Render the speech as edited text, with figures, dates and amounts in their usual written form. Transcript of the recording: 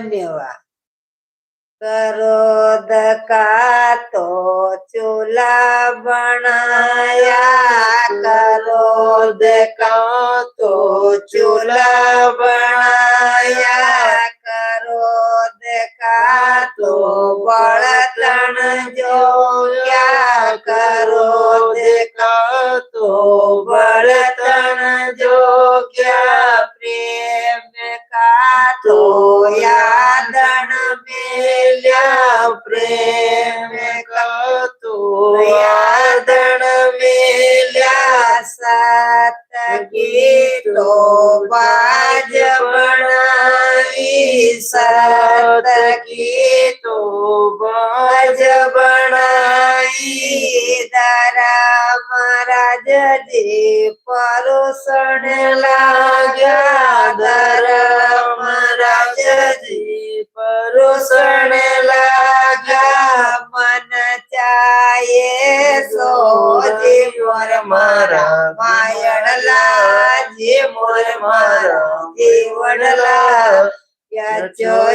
ધન્યવાદ। क्रोध का तो चूल्हा बनाया, क्रोध का तो चूल्हा बनाया, क्रोध का तो बर्तन जो क्या, क्रोध का तो बर्तन जो क्या, प्रेम का तो यादन मेल्या, प्रेम का तो यादन मेल्या, सात गीतो बाज बनावी, सात गीतो बाज बनावी, दारा महाराज जी परोसण लाग्या, दारा महाराज जी परोसण लाग्या, मन चाहे सो जी मोर मारा मायणला, जी मोर मारा जीवनला, या